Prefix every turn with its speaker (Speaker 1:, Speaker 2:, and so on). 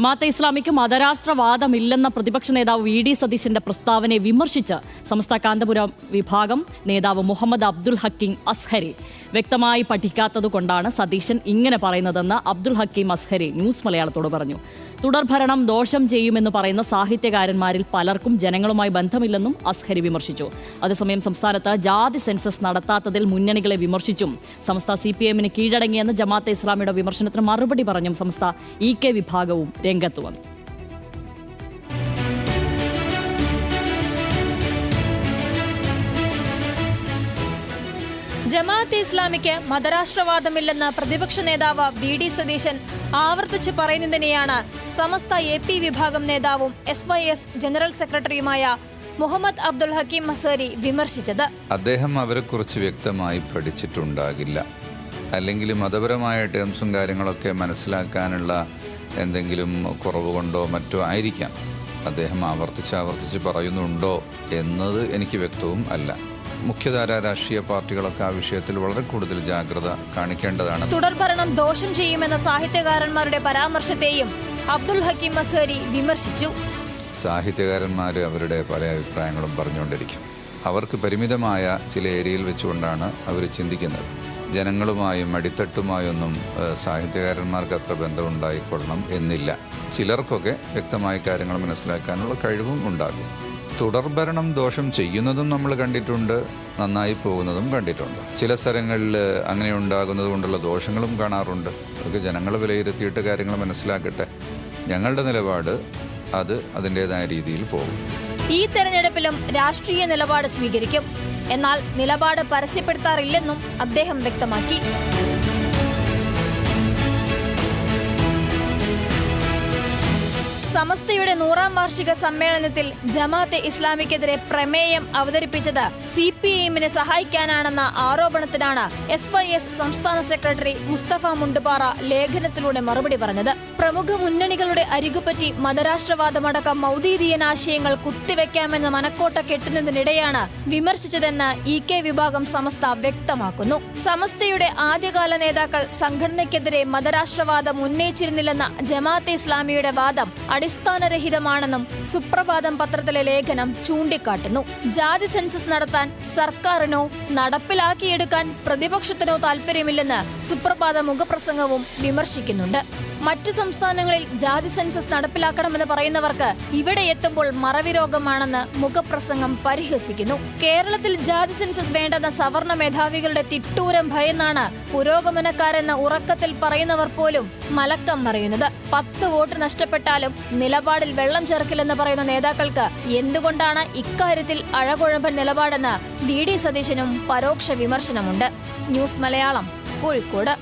Speaker 1: ജമാഅത്തെ ഇസ്ലാമിക്ക് മതരാഷ്ട്രവാദമില്ലെന്ന പ്രതിപക്ഷ നേതാവ് വി.ഡി. സതീശന്റെ പ്രസ്താവനയെ വിമർശിച്ച് സമസ്ത കാന്തപുരം വിഭാഗം നേതാവ് മുഹമ്മദ് അബ്ദുൽ ഹക്കീം അസ്ഹരി വ്യക്തമായി പഠിക്കാത്തതുകൊണ്ടാണ് സതീശൻ ഇങ്ങനെ പറയുന്നതെന്ന് അബ്ദുൽ ഹക്കീം അസ്ഹരി ന്യൂസ് മലയാളത്തോട് പറഞ്ഞു. തുടർഭരണം ദോഷം ചെയ്യുമെന്ന് പറയുന്ന സാഹിത്യകാരന്മാരിൽ പലർക്കും ജനങ്ങളുമായി ബന്ധമില്ലെന്നും അസ്ഹരി വിമർശിച്ചു. അതേസമയം സംസ്ഥാനത്ത് ജാതി സെൻസസ് നടത്താത്തതിൽ മുന്നണികളെ വിമർശിച്ചും സമസ്ത CPM-ന് കീഴടങ്ങിയെന്ന് ജമാഅത്തെ ഇസ്ലാമിയുടെ വിമർശനത്തിന് മറുപടി പറഞ്ഞും സമസ്ത EK വിഭാഗവും രംഗത്ത് വന്നു.
Speaker 2: ജമാഅത്തെ ഇസ്ലാമിക്ക് മതരാഷ്ട്രവാദമില്ലെന്ന് പ്രതിപക്ഷ നേതാവ് വി.ഡി. സതീശൻ ആവർത്തിച്ച് പറയുന്നതിനെയാണ് സമസ്ത AP വിഭാഗം നേതാവും SYS ജനറൽ സെക്രട്ടറിയുമായ മുഹമ്മദ് അബ്ദുൽ ഹക്കീം അസ്ഹരി വിമർശിച്ചത്.
Speaker 3: അദ്ദേഹം അവരെക്കുറിച്ച് വ്യക്തമായി പഠിച്ചിട്ടുണ്ടാകില്ല, അല്ലെങ്കിൽ മതപരമായ ടേംസും കാര്യങ്ങളൊക്കെ മനസ്സിലാക്കാനുള്ള എന്തെങ്കിലും കുറവ് കൊണ്ടോ മറ്റോ ആയിരിക്കാം അദ്ദേഹം ആവർത്തിച്ച് പറയുന്നുണ്ടോ എന്നത് എനിക്ക് വ്യക്തവും അല്ല. മുഖ്യധാര രാഷ്ട്രീയ പാർട്ടികളൊക്കെ ആ വിഷയത്തിൽ വളരെ കൂടുതൽ ജാഗ്രത കാണിക്കേണ്ടതാണ്.
Speaker 2: തുടർഭരണം ദോഷം ചെയ്യുമെന്ന സാഹിത്യകാരന്മാരുടെ പരാമർശത്തെയും അബ്ദുൽ ഹക്കീം അസ്ഹരി വിമർശിച്ചു.
Speaker 3: സാഹിത്യകാരന്മാർ അവരുടെ പല അഭിപ്രായങ്ങളും പറഞ്ഞുകൊണ്ടിരിക്കും. അവർക്ക് പരിമിതമായ ചില ഏരിയയിൽ വെച്ചുകൊണ്ടാണ് അവർ ചിന്തിക്കുന്നത്. ജനങ്ങളുമായും അടിത്തട്ടുമായൊന്നും സാഹിത്യകാരന്മാർക്ക് അത്ര ബന്ധമുണ്ടായിക്കൊള്ളണം എന്നില്ല. ചിലർക്കൊക്കെ വ്യക്തമായ കാര്യങ്ങൾ മനസ്സിലാക്കാനുള്ള കഴിവും ഉണ്ടാകും. തുടർഭരണം ദോഷം ചെയ്യുന്നതും നമ്മൾ കണ്ടിട്ടുണ്ട്, നന്നായി പോകുന്നതും കണ്ടിട്ടുണ്ട്. ചില സ്ഥലങ്ങളിൽ അങ്ങനെ ഉണ്ടാകുന്നത് കൊണ്ടുള്ള ദോഷങ്ങളും കാണാറുണ്ട്. അതൊക്കെ ജനങ്ങൾ വിലയിരുത്തിയിട്ട് കാര്യങ്ങൾ മനസ്സിലാക്കട്ടെ. ഞങ്ങളുടെ നിലപാട് അത് അതിൻ്റെതായ രീതിയിൽ പോകും.
Speaker 2: ഈ തെരഞ്ഞെടുപ്പിലും രാഷ്ട്രീയ നിലപാട് സ്വീകരിക്കും. എന്നാൽ നിലപാട് പരസ്യപ്പെടുത്താറില്ലെന്നും അദ്ദേഹം വ്യക്തമാക്കി. സമസ്തയുടെ 100ാം വാർഷിക സമ്മേളനത്തിൽ ജമാഅത്തെ ഇസ്ലാമിക്കെതിരെ പ്രമേയം അവതരിപ്പിച്ചത് CPM-നെ സഹായിക്കാനാണെന്ന ആരോപണത്തിനാണ് SYS സംസ്ഥാന സെക്രട്ടറി മുസ്തഫ മുണ്ടുപാറ ലേഖനത്തിലൂടെ മറുപടി പറഞ്ഞത്. പ്രമുഖ മുന്നണികളുടെ അരികുപറ്റി മതരാഷ്ട്രവാദമടക്കം മൗദീദീയൻ ആശയങ്ങൾ കുത്തിവെക്കാമെന്ന മനക്കോട്ട കെട്ടുന്നതിനിടെയാണ് വിമർശിച്ചതെന്ന് EK വിഭാഗം സമസ്ത വ്യക്തമാക്കുന്നു. സമസ്തയുടെ ആദ്യകാല നേതാക്കൾ സംഘടനയ്ക്കെതിരെ മതരാഷ്ട്രവാദം ഉന്നയിച്ചിരുന്നില്ലെന്ന ജമാഅത്തെ ഇസ്ലാമിയുടെ വാദം അടിസ്ഥാനരഹിതമാണെന്നും സുപ്രഭാതം പത്രത്തിലെ ലേഖനം ചൂണ്ടിക്കാട്ടുന്നു. ജാതി സെൻസസ് നടത്താൻ സർക്കാരിനോ നടപ്പിലാക്കിയെടുക്കാൻ പ്രതിപക്ഷത്തിനോ താൽപര്യമില്ലെന്ന് സുപ്രഭാത മുഖപ്രസംഗവും വിമർശിക്കുന്നുണ്ട്. മറ്റു സംസ്ഥാനങ്ങളിൽ ജാതി സെൻസസ് നടപ്പിലാക്കണമെന്ന് പറയുന്നവർക്ക് ഇവിടെ എത്തുമ്പോൾ മറവി രോഗമാണെന്ന് മുഖപ്രസംഗം പരിഹസിക്കുന്നു. കേരളത്തിൽ ജാതി സെൻസസ് വേണ്ടെന്ന സവർണ മേധാവികളുടെ തിട്ടൂരം ഭയന്നാണ് പുരോഗമനക്കാരെന്ന് ഉറക്കത്തിൽ പറയുന്നവർ പോലും മലക്കം പറയുന്നത്. 10 വോട്ട് നഷ്ടപ്പെട്ടാലും നിലപാടിൽ വെള്ളം ചേർക്കില്ലെന്ന് പറയുന്ന നേതാക്കൾക്ക് എന്തുകൊണ്ടാണ് ഇക്കാര്യത്തിൽ അഴകുഴമ്പൻ നിലപാടെന്ന് വി.ഡി. സതീശനും പരോക്ഷ വിമർശനമുണ്ട്. ന്യൂസ് മലയാളം, കോഴിക്കോട്.